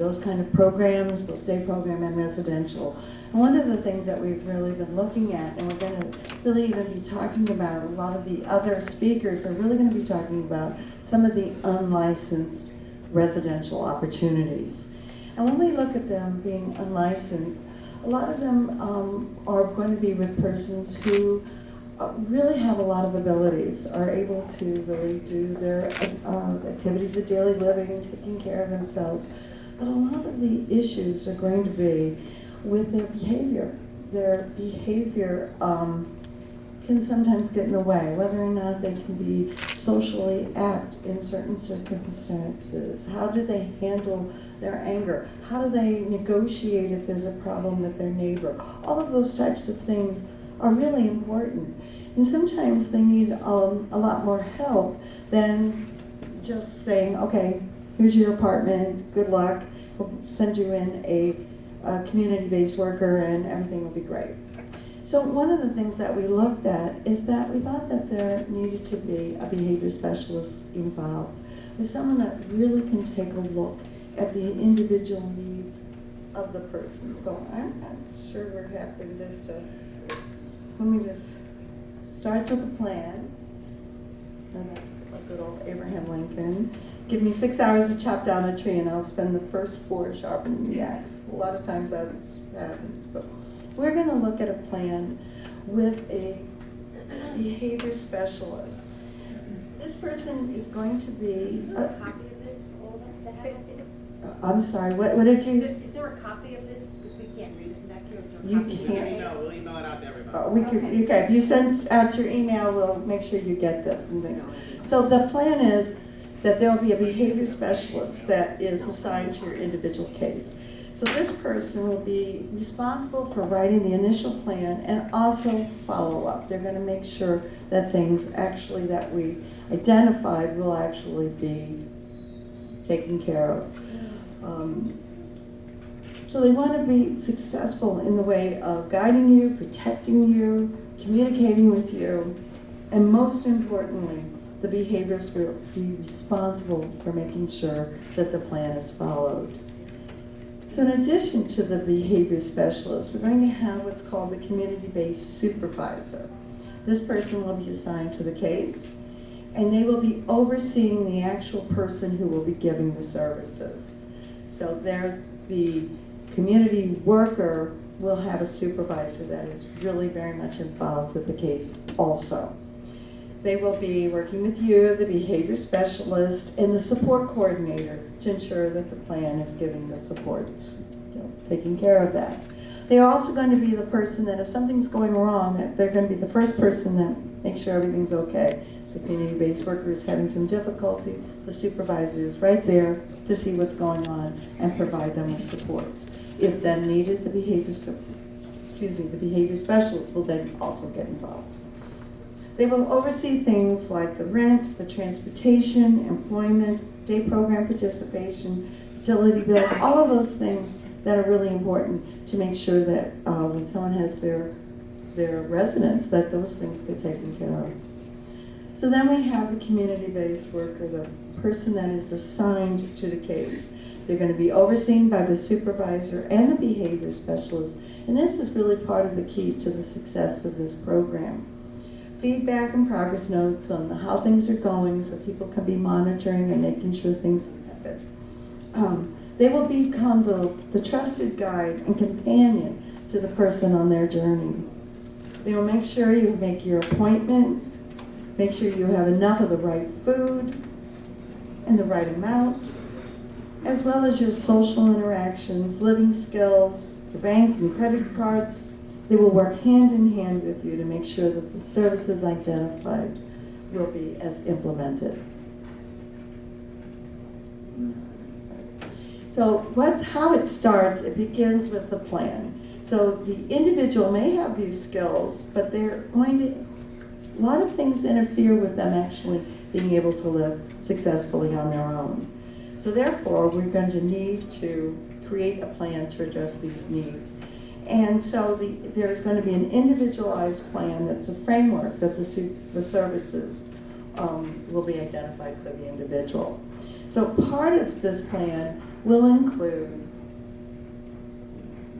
those kind of programs, both day program and residential. And one of the things that we've really been looking at, and we're going to really even be talking about, a lot of the other speakers are really going to be talking about some of the unlicensed residential opportunities. And when we look at them being unlicensed, a lot of them are going to be with persons who really have a lot of abilities, are able to really do their activities of daily living, taking care of themselves. But a lot of the issues are going to be with their behavior. Their behavior can sometimes get in the way, whether or not they can be socially apt in certain circumstances. How do they handle their anger? How do they negotiate if there's a problem with their neighbor? All of those types of things are really important. And sometimes they need a lot more help than just saying, okay, here's your apartment, good luck, we'll send you in a community-based worker and everything will be great. So one of the things that we looked at is that we thought that there needed to be a behavior specialist involved, with someone that really can take a look at the individual needs of the person. So I'm not sure we're happy just to, let me just, starts with a plan, and that's like good old Abraham Lincoln. Give me 6 hours to chop down a tree and I'll spend the first 4 sharpening the axe. A lot of times that happens, but we're going to look at a plan with a behavior specialist. This person is going to be... Is there a copy of this for all of us to have it? I'm sorry, what did you... Is there a copy of this? Because we can't read it from back here. Is there a You copy? can't. We'll email it out to everybody. We could, okay, if you send out your email, we'll make sure you get this and things. So the plan is that there will be a behavior specialist that is assigned to your individual case. So this person will be responsible for writing the initial plan and also follow up. They're going to make sure that things actually that we identified will actually be taken care of. So they want to be successful in the way of guiding you, protecting you, communicating with you, and most importantly, the behaviors will be responsible for making sure that the plan is followed. So in addition to the behavior specialist, we're going to have what's called the community-based supervisor. This person will be assigned to the case, and they will be overseeing the actual person who will be giving the services. So they're the community worker will have a supervisor that is really very much involved with the case also. They will be working with you, the behavior specialist, and the support coordinator to ensure that the plan is giving the supports, taking care of that. They are also going to be the person that if something's going wrong, that they're going to be the first person that makes sure everything's okay. The community-based worker is having some difficulty, the supervisor is right there to see what's going on and provide them with supports. If then needed, the behavior specialist will then also get involved. They will oversee things like the rent, the transportation, employment, day program participation, utility bills, all of those things that are really important to make sure that when someone has their residence, that those things get taken care of. So then we have the community-based worker, the person that is assigned to the case. They're going to be overseen by the supervisor and the behavior specialist, and this is really part of the key to the success of this program. Feedback and progress notes on how things are going so people can be monitoring and making sure things happen. They will become the trusted guide and companion to the person on their journey. They will make sure you make your appointments, make sure you have enough of the right food and the right amount, as well as your social interactions, living skills, your bank and credit cards. They will work hand in hand with you to make sure that the services identified will be as implemented. So how it starts, it begins with the plan. So the individual may have these skills, but they're going to, a lot of things interfere with them actually being able to live successfully on their own. So therefore, we're going to need to create a plan to address these needs. And so there's going to be an individualized plan that's a framework that the services will be identified for the individual. So part of this plan will include,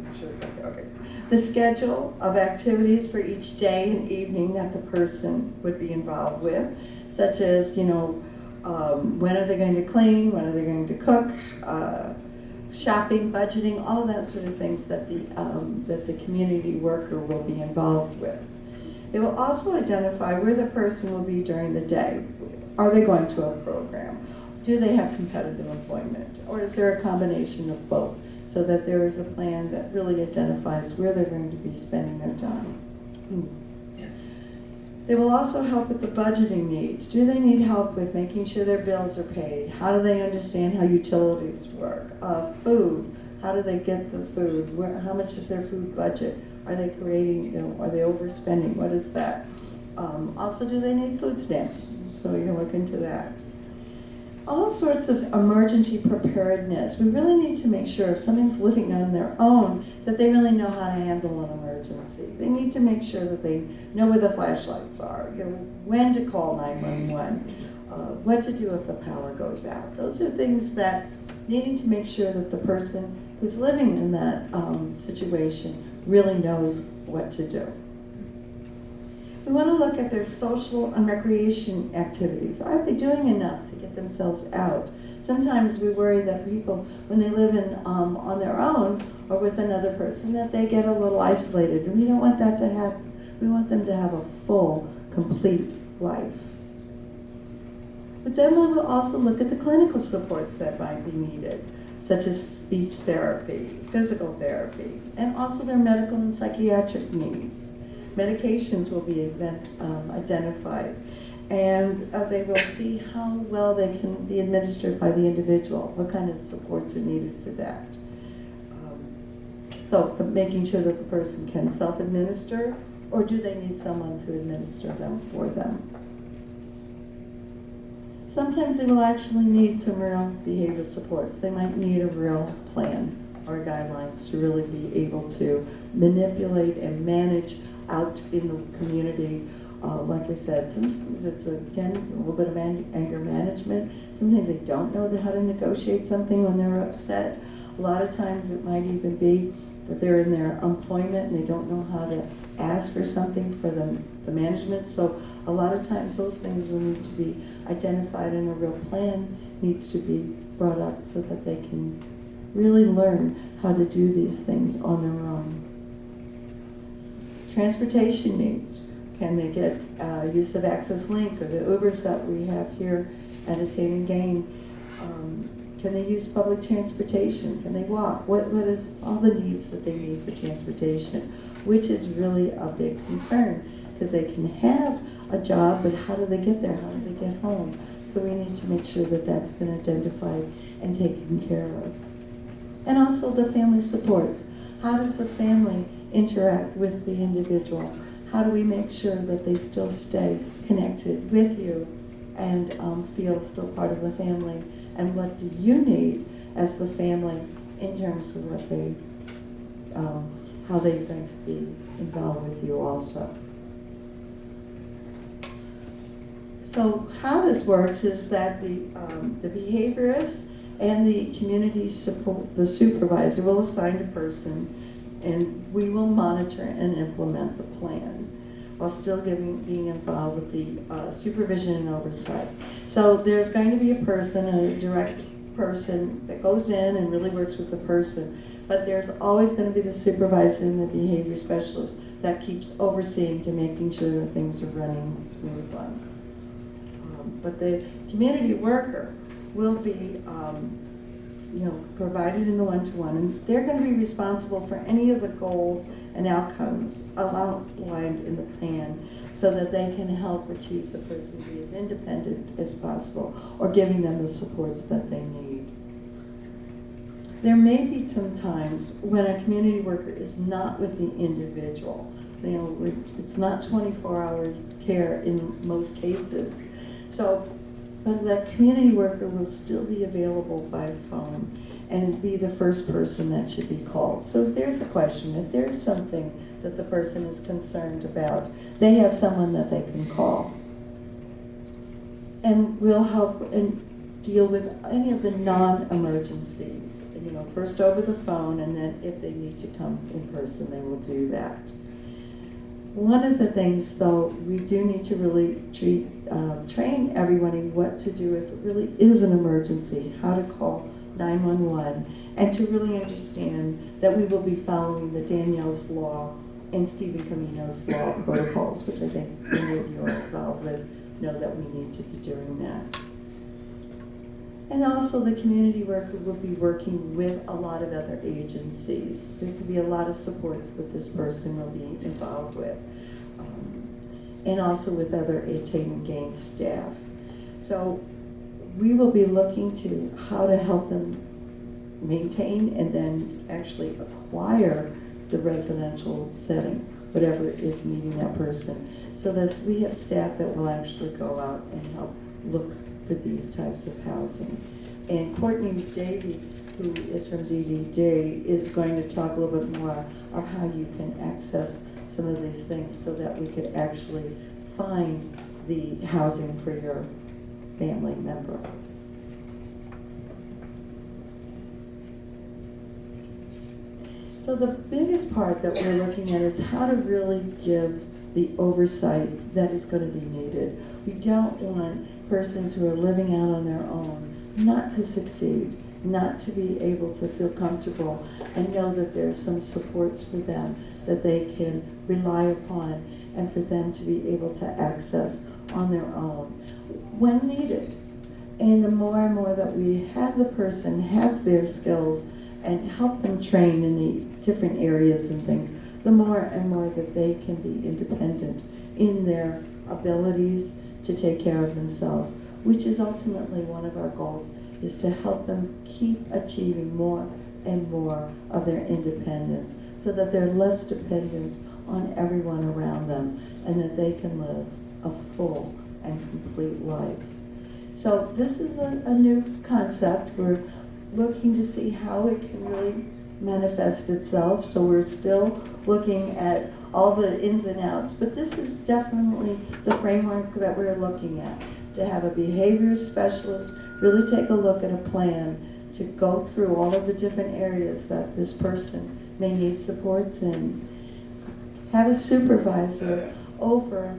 make sure it's okay, the schedule of activities for each day and evening that the person would be involved with, such as, when are they going to clean, when are they going to cook, shopping, budgeting, all of that sort of things that the community worker will be involved with. It will also identify where the person will be during the day. Are they going to a program? Do they have competitive employment? Or is there a combination of both, so that there is a plan that really identifies where they're going to be spending their time? They will also help with the budgeting needs. Do they need help with making sure their bills are paid? How do they understand how utilities work? Food, how do they get the food? How much is their food budget? Are they creating, are they overspending? What is that? Also, do they need food stamps? So you can look into that. All sorts of emergency preparedness. We really need to make sure if somebody's living on their own that they really know how to handle an emergency. They need to make sure that they know where the flashlights are, when to call 911, what to do if the power goes out. Those are things that needing to make sure that the person who's living in that situation really knows what to do. We want to look at their social and recreation activities. Are they doing enough to get themselves out? Sometimes we worry that people, when they live on their own or with another person, that they get a little isolated. And we don't want that to happen. We want them to have a full, complete life. But then we will also look at the clinical supports that might be needed, such as speech therapy, physical therapy, and also their medical and psychiatric needs. Medications will be identified, and they will see how well they can be administered by the individual, what kind of supports are needed for that. So making sure that the person can self-administer, or do they need someone to administer them for them? Sometimes they will actually need some real behavioral supports. They might need a real plan or guidelines to really be able to manipulate and manage out in the community. Like I said, sometimes it's, again, a little bit of anger management. Sometimes they don't know how to negotiate something when they're upset. A lot of times it might even be that they're in their employment and they don't know how to ask for something for the management. So a lot of times those things will need to be identified, and a real plan needs to be brought up so that they can really learn how to do these things on their own. Transportation needs. Can they get use of Access Link or the Ubers that we have here at Attain and Gain? Can they use public transportation? Can they walk? What is all the needs that they need for transportation, which is really a big concern, because they can have a job, but how do they get there? How do they get home? So we need to make sure that that's been identified and taken care of. And also the family supports. How does the family interact with the individual? How do we make sure that they still stay connected with you and feel still part of the family? And what do you need as the family in terms of what they, how they're going to be involved with you also? So how this works is that the behaviorist and the community support, the supervisor will assign a person, and we will monitor and implement the plan while still being involved with the supervision and oversight. So there's going to be a person, a direct person that goes in and really works with the person, but there's always going to be the supervisor and the behavior specialist that keeps overseeing to making sure that things are running smoothly. But the community worker will be provided in the one-to-one, and they're going to be responsible for any of the goals and outcomes outlined in the plan, so that they can help achieve the person to be as independent as possible, or giving them the supports that they need. There may be some times when a community worker is not with the individual. It's not 24 hours care in most cases. So, but the community worker will still be available by phone and be the first person that should be called. So if there's a question, if there's something that the person is concerned about, they have someone that they can call. And we'll help and deal with any of the non-emergencies, you know, first over the phone, and then if they need to come in person, they will do that. One of the things, though, we do need to really train everyone in what to do if it really is an emergency, how to call 911, and to really understand that we will be following the Danielle's Law and Stephen Camino's law protocols, which I think many of you are involved with know that we need to be doing that. And also the community worker will be working with a lot of other agencies. There could be a lot of supports that this person will be involved with. And also with other Attain and Gain staff. So we will be looking to how to help them maintain and then actually acquire the residential setting, whatever is meeting that person. So that we have staff that will actually go out and help look for these types of housing. And Courtney Davey, who is from DDD, is going to talk a little bit more of how you can access some of these things so that we could actually find the housing for your family member. So the biggest part that we're looking at is how to really give the oversight that is going to be needed. We don't want persons who are living out on their own not to succeed, not to be able to feel comfortable and know that there's some supports for them that they can rely upon and for them to be able to access on their own when needed. And the more and more that we have the person have their skills and help them train in the different areas and things, the more and more that they can be independent in their abilities to take care of themselves, which is ultimately one of our goals, is to help them keep achieving more and more of their independence so that they're less dependent on everyone around them and that they can live a full and complete life. So this is a new concept. We're looking to see how it can really manifest itself. So we're still looking at all the ins and outs, but this is definitely the framework that we're looking at, to have a behavior specialist really take a look at a plan to go through all of the different areas that this person may need supports in. Have a supervisor over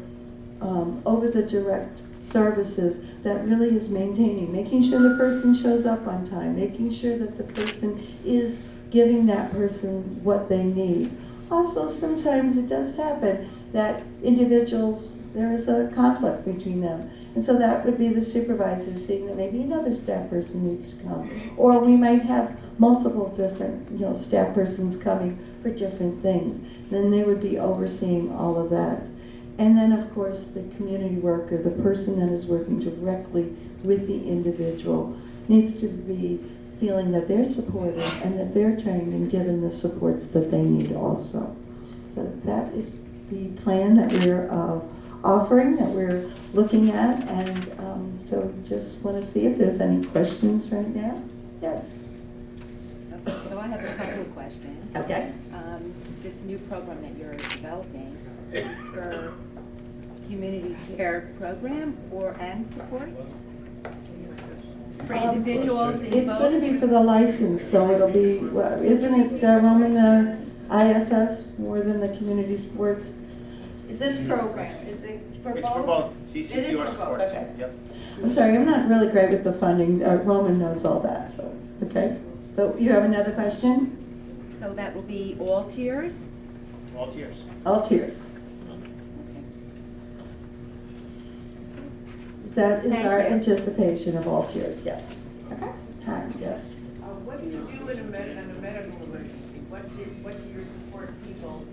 the direct services that really is maintaining, making sure the person shows up on time, making sure that the person is giving that person what they need. Also, sometimes it does happen that individuals, there is a conflict between them. And so that would be the supervisor seeing that maybe another staff person needs to come. Or we might have multiple different, staff persons coming for different things. Then they would be overseeing all of that. And then, of course, the community worker, the person that is working directly with the individual, needs to be feeling that they're supported and that they're trained and given the supports that they need also. So that is the plan that we're offering, that we're looking at, and so just want to see if there's any questions right now. Yes? Okay, so I have a couple of questions. Okay. This new program that you're developing, is this for community care program and supports? For individuals in It's both? going to be for the license, so it'll be, isn't it, Roman, the ISS more than the community sports? This program, is it for both? It's for both. It is for both, Sports. okay. Yep. I'm sorry, I'm not really great with the funding. Roman knows all that, so, okay. But you have another question? So that will be all tiers? All tiers. All tiers. Okay. That is Thank our you. anticipation of all tiers, yes. Okay. Hi, yes. What do you do in a medical emergency? What do your support people,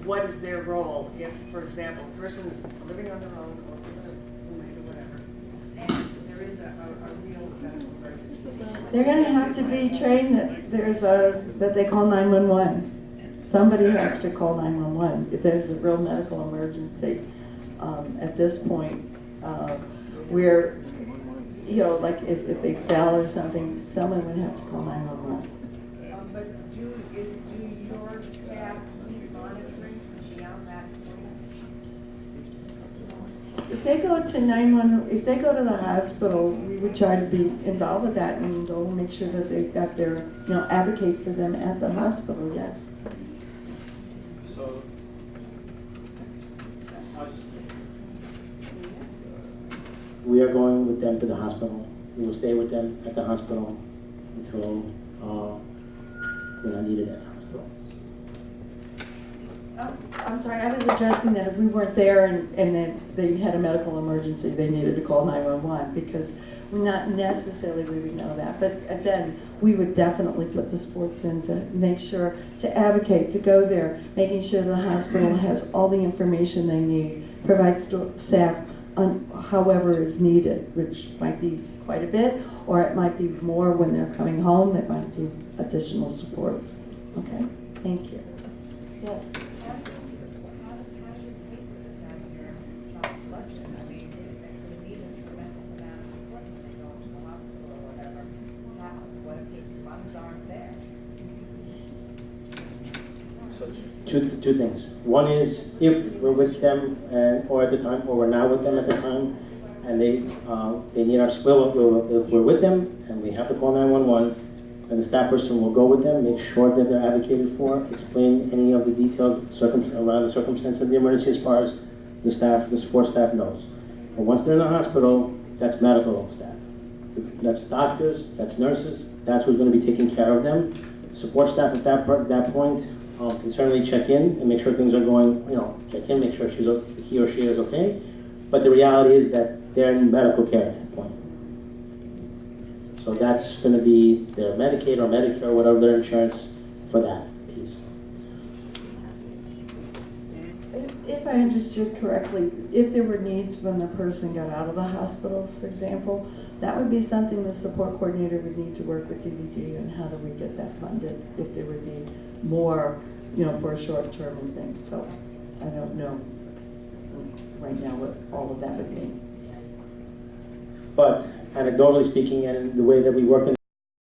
what is their role if, for example, a person is living on their own or with a roommate or whatever, and there is a real medical emergency? They're gonna have to be trained that that they call 911. Somebody has to call 911 if there's a real medical emergency. At this point, where, like if they fell or something, someone would have to call 911. But do your staff keep monitoring beyond that point? if they go to 911, if they go to the hospital, we would try to be involved with that and go make sure that they've got their, advocate for them at the hospital, yes. So, we are going with them to the hospital. We will stay with them at the hospital until we're not needed at the hospital. I'm sorry, I was addressing that if we weren't there and then they had a medical emergency, they needed to call 911, because we're not necessarily, we would know that. But then we would definitely put the sports in to make sure, to advocate, to go there, making sure the hospital has all the information they need, provides staff on however is needed, which might be quite a bit, or it might be more when they're coming home, that might do additional supports. Okay, thank you. Yes. How do you pay for this out of your child's budget? I mean, if they need a tremendous amount of support when they go to the hospital or whatever, what if these funds aren't there? Two things. One is, if we're with them or at the time, or we're not with them at the time, and they need our support, if we're with them and we have to call 911, and the staff person will go with them, make sure that they're advocated for, explain any of the details around the circumstance of the emergency as far as the staff, the support staff knows. But once they're in the hospital, that's medical staff. That's doctors, that's nurses, that's who's going to be taking care of them. Support staff at that point can certainly check in and make sure things are going, check in, make sure he or she is okay. But the reality is that they're in medical care at that point. So that's going to be their Medicaid or Medicare or whatever their insurance for that piece. If I understood correctly, if there were needs when the person got out of the hospital, for example, that would be something the support coordinator would need to work with DDD, and how do we get that funded if there would be more, for a short term and things. So I don't know right now what all of that would mean. But anecdotally speaking, and the way that we worked in